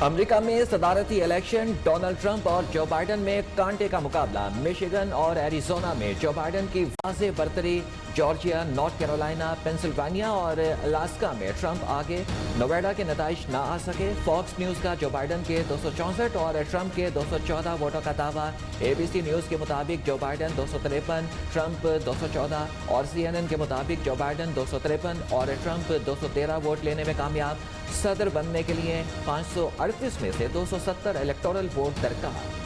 America में सदारती election, Donald Trump और जो बाइडन में कांटे का मुकाबला। मिशिगन और एरिजोना में जो बाइडन की वाज़ेह बरतरी। जॉर्जिया, नॉर्थ कैरोलिना, पेंसिल्वानिया और अलास्का में ट्रंप आगे। नोवेडा के नताइज ना आ सके। फॉक्स न्यूज़ का जो बाइडन के 264 और ट्रंप के 214 वोटों का दावा। ABC न्यूज़ के मुताबिक जो बाइडन 253, ट्रंप 214 और CNN के मुताबिक जो बाइडन 253 और ट्रंप 213 वोट लेने में कामयाब। सदर बनने के लिए 538 में से 270 इलेक्टोरल वोट दरकार।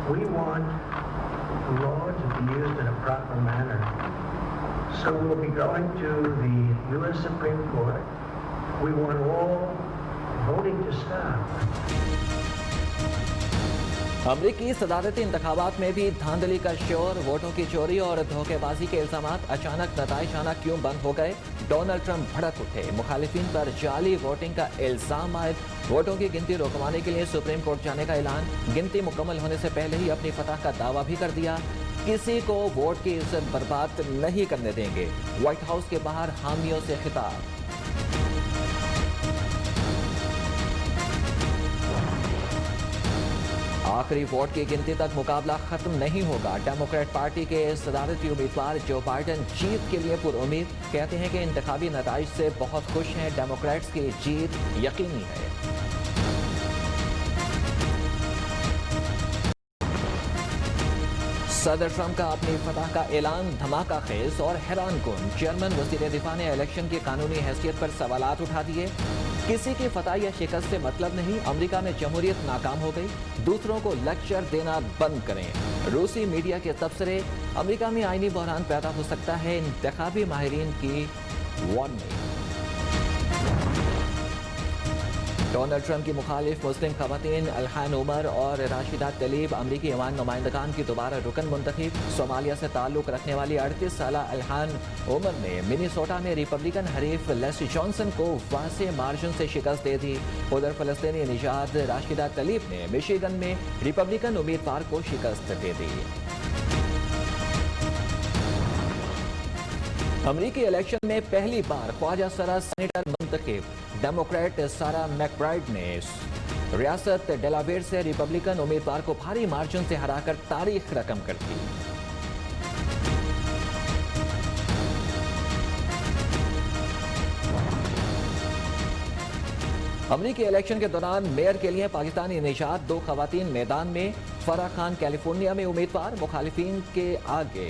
We want law to be used in a proper manner. So we'll be going to the U.S. Supreme Court. We want all voting to stop. अमरीकी सदारती इंतखाबात में भी धांधली का शोर। वोटों की चोरी और धोखेबाजी के इल्जामात। अचानक नताइज आना क्यों बंद हो गए? डोनाल्ड ट्रंप भड़क उठे। मुखालिफिन पर जाली वोटिंग का इल्जाम आए। वोटों की गिनती रोकवाने के लिए सुप्रीम कोर्ट जाने का ऐलान। गिनती मुकम्मल होने से पहले ही अपनी फतह का दावा भी कर दिया। किसी को वोट की इज्जत बर्बाद नहीं करने देंगे। व्हाइट हाउस के बाहर हामियों से खिताब। आखिरी वोट की गिनती तक मुकाबला खत्म नहीं होगा। डेमोक्रेट पार्टी के सदारती उम्मीदवार जो बाइडन जीत के लिए पुरुम्मीद। कहते हैं कि इंतखाबी नताइज से बहुत खुश हैं। डेमोक्रेट्स की जीत यकीनी है। सदर ट्रंप का अपनी फतह का ऐलान धमाका खेज और हैरान कुन। जर्मन वज़ीर दिफा ने इलेक्शन की कानूनी हैसियत पर सवालात उठा दिए। किसी की फतह या शिकस्त से मतलब नहीं। अमेरिका में जमहूरियत नाकाम हो गई। दूसरों को लेक्चर देना बंद करें। रूसी मीडिया के तबसरे। अमेरिका में आईनी बहरान पैदा हो सकता है। इंतखाबी माहिरीन की वार्निंग। डोनाल्ड ट्रंप की मुखालिफ मुस्लिम खवातीन इल्हान उमर और राशिदा तलीब अमरीकी ईवान नुमाइंदगान की दोबारा रुकन मुंतखब। सोमालिया से ताल्लुक रखने वाली 38 साल इल्हान उमर ने मिनीसोटा में रिपब्लिकन हरीफ लेस्ली जॉनसन को वाज़ेह मार्जिन से शिकस्त दे दी। उधर फलस्तीनी निजात राशिदा तलीब ने मिशिगन में रिपब्लिकन उम्मीदवार को शिकस्त दे दी। अमरीकी इलेक्शन में पहली बार ख्वाजा सरा सेनेटर मुंतखब। डेमोक्रेट सारा मैकब्राइड ने रियासत डेलावेयर से रिपब्लिकन उम्मीदवार को भारी मार्जिन से हराकर तारीख रकम कर दी। अमरीकी इलेक्शन के दौरान मेयर के लिए पाकिस्तानी निजात 2 खवातीन मैदान में। फराह खान कैलिफोर्निया में उम्मीदवार। मुखालिफिन के आगे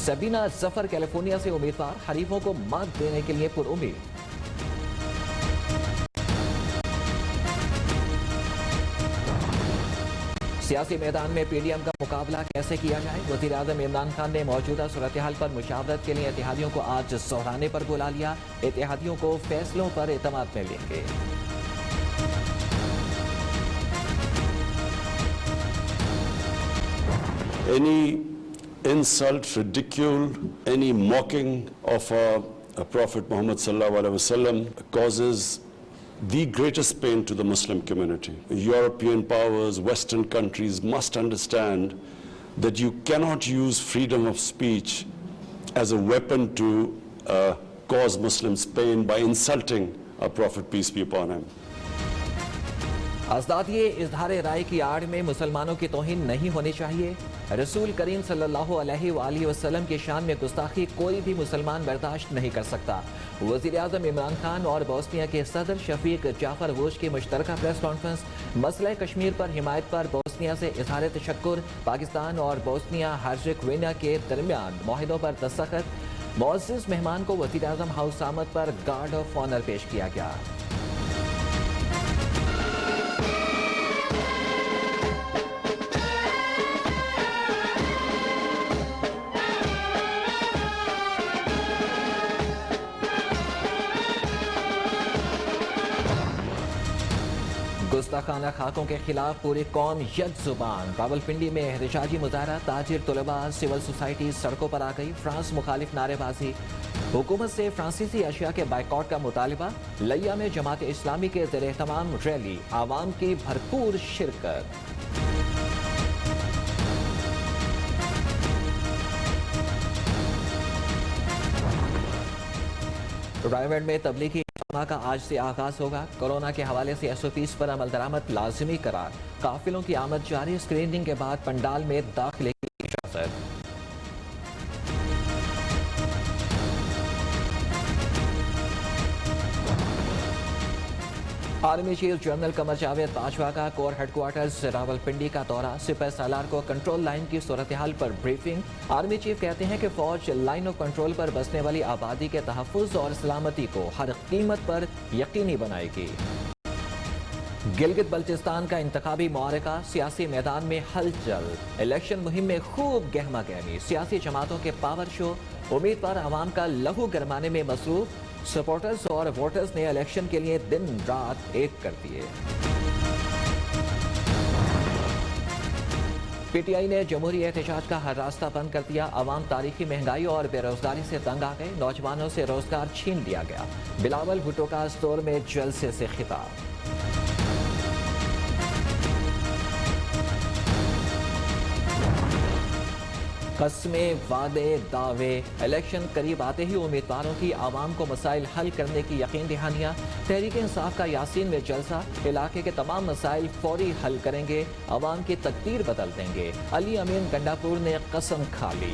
सबीना जफर कैलिफोर्निया से उम्मीदवार। हरीफों को मात देने के लिए पुरुम्मीद। सियासी मैदान में पीडीएम का मुकाबला कैसे किया जाए? वज़ीर आज़म इमरान खान ने मौजूदा सूरत हाल पर मुशावरत के लिए इत्तेहादियों को आज सोहराने पर बुला लिया। इत्तेहादियों को फैसलों पर एतमाद में लेंगे। Any insult, ridicule, any mocking of Prophet Muhammad sallallahu alaihi wasallam causes the greatest pain to the Muslim community. European powers, Western countries must understand that you cannot use freedom of speech as a weapon to cause Muslims pain by insulting a Prophet, peace be upon him. आज़ादी इज़हार राय की आड़ में मुसलमानों की तौहीन नहीं होनी चाहिए। रसूल करीम सल्लल्लाहु अलैहि वसल्लम की शान में गुस्ताखी कोई भी मुसलमान बर्दाश्त नहीं कर सकता। वज़ीर आज़म इमरान खान और बोस्निया के सदर शफीक जाफर वोश की मुश्तरका प्रेस कॉन्फ्रेंस। मसला कश्मीर पर हिमायत पर बोस्निया से इज़हार तशक्कुर। पाकिस्तान और बोस्निया हर्ज़ेगोविना के दरमियान मुआहिदों पर दस्तखत। मुअज़्ज़ज़ मेहमान को वज़ीर आज़म हाउस आमद पर गार्ड ऑफ ऑनर पेश किया गया। गुस्ताखाना खाकों के खिलाफ पूरी कौम यकजुबान। रावलपिंडी में एहतजाजी मुजाहरा। ताजिर, तुलबा, सिविल सोसाइटी सड़कों पर आ गई। फ्रांस मुखालिफ नारेबाजी। हुकूमत से फ्रांसीसी अशिया के बाइकआउट का मुतालबा। लिया में जमात इस्लामी के ज़ेर-ए-एहतमाम रैली। आवाम की भरपूर शिरकत। रायगढ़ में तबलीगी इज्तिमा का आज से आगाज होगा। कोरोना के हवाले से SOPs पर अमल दरामद लाजिमी करार। काफिलों की आमद जारी। स्क्रीनिंग के बाद पंडाल में दाखिले की इजाजत। Army chief general Qamar Javed Bajwa का कोर हेडक्वार्टर्स रावलपिंडी का दौरा। सिपह सालार को कंट्रोल लाइन की सूरत हाल पर ब्रीफिंग। आर्मी चीफ कहते हैं कि फौज लाइन ऑफ कंट्रोल पर बसने वाली आबादी के तहफ़्फ़ुज़ और सलामती को हर कीमत पर यकीनी बनाएगी। गिलगित बल्चिस्तान का इंतखाबी मुआरका। सियासी मैदान में हलचल। इलेक्शन मुहिम में खूब गहमा गहमी। सियासी जमातों के पावर शो। उम्मीदवार आवाम का लहू गरमाने में मसरूफ। सपोर्टर्स और वोटर्स ने इलेक्शन के लिए दिन रात एक कर दिए। PTI ने जमहूरी एहतजाज का हर रास्ता बंद कर दिया। अवाम तारीखी महंगाई और बेरोजगारी से तंग आ गए। नौजवानों से रोजगार छीन लिया गया। बिलावल भुट्टो का स्टोर में जलसे से खिताब। कस्में, वादे, दावे। इलेक्शन करीब आते ही उम्मीदवारों की आवाम को मसाइल हल करने की यकीन दहानियाँ। तहरीक इंसाफ का यासीन में जलसा। इलाके के तमाम मसाइल फौरी हल करेंगे। आवाम की तकदीर बदल देंगे। अली अमीन गंडापुर ने कसम खा ली।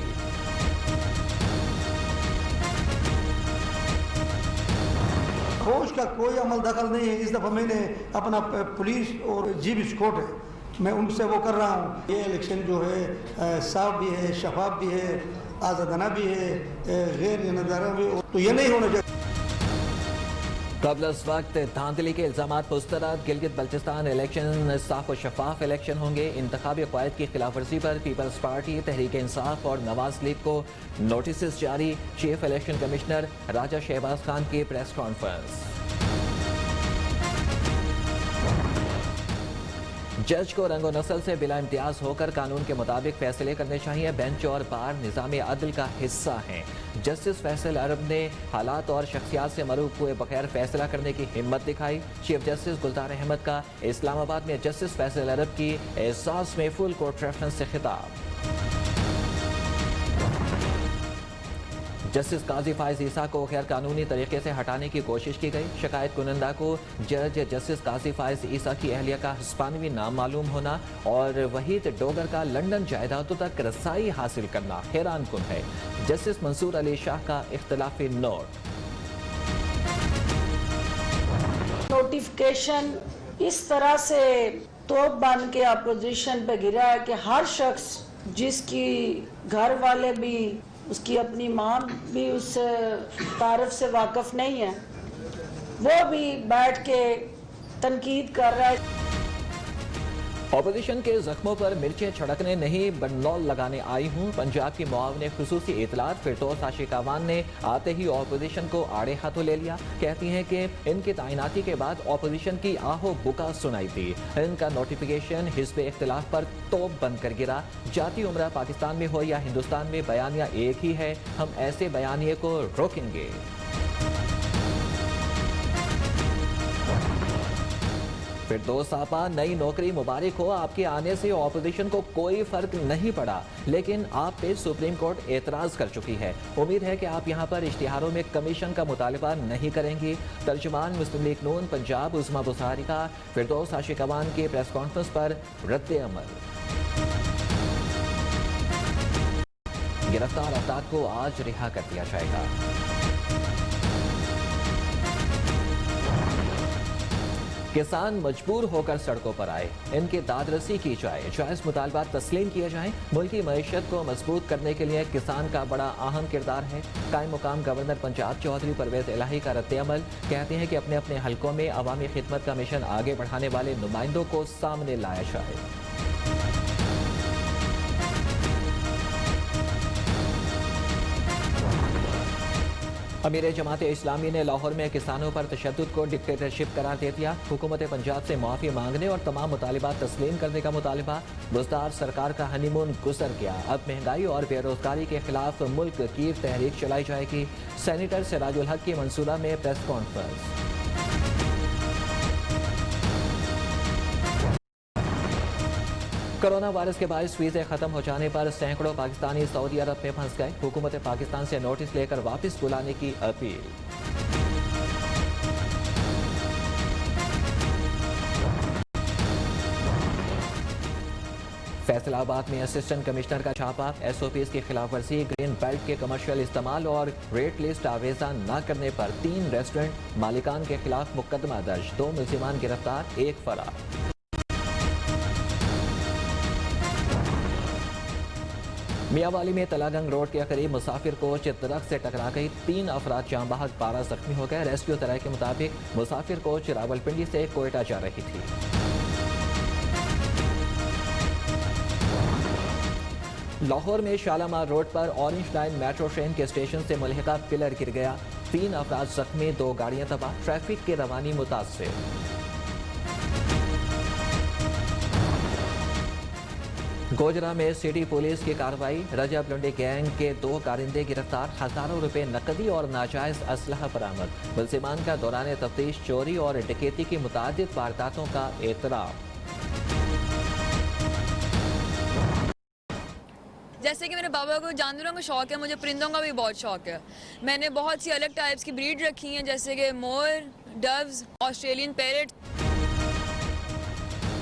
फौज का कोई अमल दखल नहीं है। इस दफ़ा मैंने अपना पुलिस और जीप स्क्वाड है, मैं उनसे वो कर रहा हूँ। ये इलेक्शन जो है साफ भी है, शफाफ भी है, आज़ादाना भी है, गैर जानबदाराना भी, तो ये नहीं होना चाहिए। कबल वक्त धांधली के इल्जामात मुस्तरद। गिलगित बल्चिस्तान इलेक्शन साफ और शफाफ इलेक्शन होंगे। इंतखाबी क़वायद की खिलाफ वर्जी पर पीपल्स पार्टी, तहरीक इंसाफ और नवाज लीग को नोटिस जारी। चीफ इलेक्शन कमिश्नर राजा शहबाज खान की प्रेस कॉन्फ्रेंस। जज को रंगो नस्ल से बिला इम्तियाज होकर कानून के मुताबिक फैसले करने चाहिए। बेंच और बार निज़ाम अदल का हिस्सा हैं। जस्टिस फैसल अरब ने हालात और शख्सियात से मरूफ हुए बगैर फैसला करने की हिम्मत दिखाई। चीफ जस्टिस गुलजार अहमद का इस्लामाबाद में जस्टिस फैसल अरब की एहसास में फुल कोर्ट रेफरेंस से खिताब। जस्टिस काजी फायज ईसा को गैर कानूनी तरीके से हटाने की कोशिश की गई। शिकायत कुनंदा को जज जस्टिस काजी फायज ईसा की अहलिया का हिस्पानवी नाम मालूम होना और वहीद डोगर का लंदन जायदादों तक रसाई हासिल करना हैरान कुन है। जस्टिस मंसूर अली शाह का इख्तलाफी नोट। नोटिफिकेशन इस तरह से तोप बन के अपोजिशन पे गिरा है कि हर शख्स जिसकी घर वाले भी, उसकी अपनी माँ भी उस तारफ से वाकिफ नहीं है, वो भी बैठ के तनकीद कर रहा है। ऑपोजिशन के जख्मों पर मिर्चें छिड़कने नहीं बनौल लगाने आई हूँ। पंजाब की मुआवने खुसूसी इतलात फिरदौस आशिकावान ने आते ही ऑपोजिशन को आड़े हाथों ले लिया। कहती हैं कि इनकी तैनाती के बाद ऑपोजिशन की आहो बुका सुनाई दी। इनका नोटिफिकेशन हिस्ब इख्तिलाफ पर तोप बनकर गिरा। जाती उम्रा पाकिस्तान में हो या हिंदुस्तान में, बयानिया एक ही है। हम ऐसे बयानिए को रोकेंगे। फिरदौस आपा, नई नौकरी मुबारक हो। आपके आने से ऑपोजिशन को कोई फर्क नहीं पड़ा, लेकिन आप पे सुप्रीम कोर्ट एतराज कर चुकी है। उम्मीद है कि आप यहां पर इश्तिहारों में कमीशन का मुतालबा नहीं करेंगी। तर्जुमान मुस्लिम लीग नून पंजाब उस्मा बुसारी का फिरदौस आशिकावान की प्रेस कॉन्फ्रेंस पर रद्द अमल। गिरफ्तार अफराद को आज रिहा कर दिया जाएगा। किसान मजबूर होकर सड़कों पर आए, इनकी दादरसी की जाए, जायज मुतालबात तस्लीम किए जाएं। मुल्की मईशत को मजबूत करने के लिए किसान का बड़ा अहम किरदार है। कायम मुकाम गवर्नर पंजाब चौधरी परवेज इलाही का रद्द अमल। कहते हैं कि अपने अपने हलकों में अवामी खिदमत का मिशन आगे बढ़ाने वाले नुमाइंदों को सामने लाया जाए। अमीर जमात इस्लामी ने लाहौर में किसानों पर तशद्दुद को डिक्टेटरशिप करार दे दिया। हुकूमत पंजाब से माफ़ी मांगने और तमाम मुतालिबात तस्लीम करने का मुतालबा। बुज़दार सरकार का हनीमून गुजर गया, अब महंगाई और बेरोजगारी के खिलाफ मुल्क की तहरीक चलाई जाएगी। सेनेटर सिराजुल हक की मंसूरा में प्रेस कॉन्फ्रेंस। कोरोना वायरस के बायस वीज़े खत्म हो जाने पर सैकड़ों पाकिस्तानी सऊदी अरब में फंस गए। हुकूमत पाकिस्तान से नोटिस लेकर वापस बुलाने की अपील। फैसलाबाद में असिस्टेंट कमिश्नर का छापा, SOPs की खिलाफ वर्जी, ग्रीन बेल्ट के कमर्शियल इस्तेमाल और रेट लिस्ट आवेजा न करने पर 3 रेस्टोरेंट मालिकान के खिलाफ मुकदमा दर्ज, 2 मुल्जिमान गिरफ्तार, 1 फरार। मियावाली में तलागंग रोड के करीब मुसाफिर कोच दरख्त से टकरा गई, 3 अफराद जाम बहक, 12 जख्मी हो गए। रेस्क्यू तराई के मुताबिक मुसाफिर कोच रावलपिंडी से कोयटा जा रही थी। लाहौर में शालामार रोड पर ऑरेंज लाइन मेट्रो ट्रेन के स्टेशन से मुल्हिका पिलर गिर गया, 3 अफराद जख्मी, 2 गाड़ियां तबाह, ट्रैफिक की रवानी मुतासर। गोजरा में सिटी पुलिस की कार्रवाई, रजब लुंडी गैंग के 2 कारिंदे गिरफ्तार, हजारों रुपए नकदी और नाजायज असलहा बरामद। मुल्जिमान का दौरान तफ्तीश चोरी और डकैती की मुतादिद वारदातों का एतराफ। जैसे कि मेरे बाबा को जानवरों का शौक है, मुझे परिंदों का भी बहुत शौक है। मैंने बहुत सी अलग टाइप्स की ब्रीड रखी हैं, जैसे कि मोर, डव्स, ऑस्ट्रेलियन पैरेट।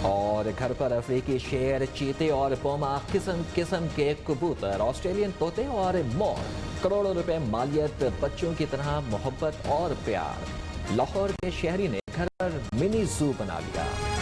और घर पर अफ्रीकी शेर, चीते और पोमा, किस्म किस्म के कबूतर, ऑस्ट्रेलियन तोते और मोर, करोड़ों रुपए मालियत, बच्चों की तरह मोहब्बत और प्यार। लाहौर के शहरी ने घर पर मिनी जू बना लिया।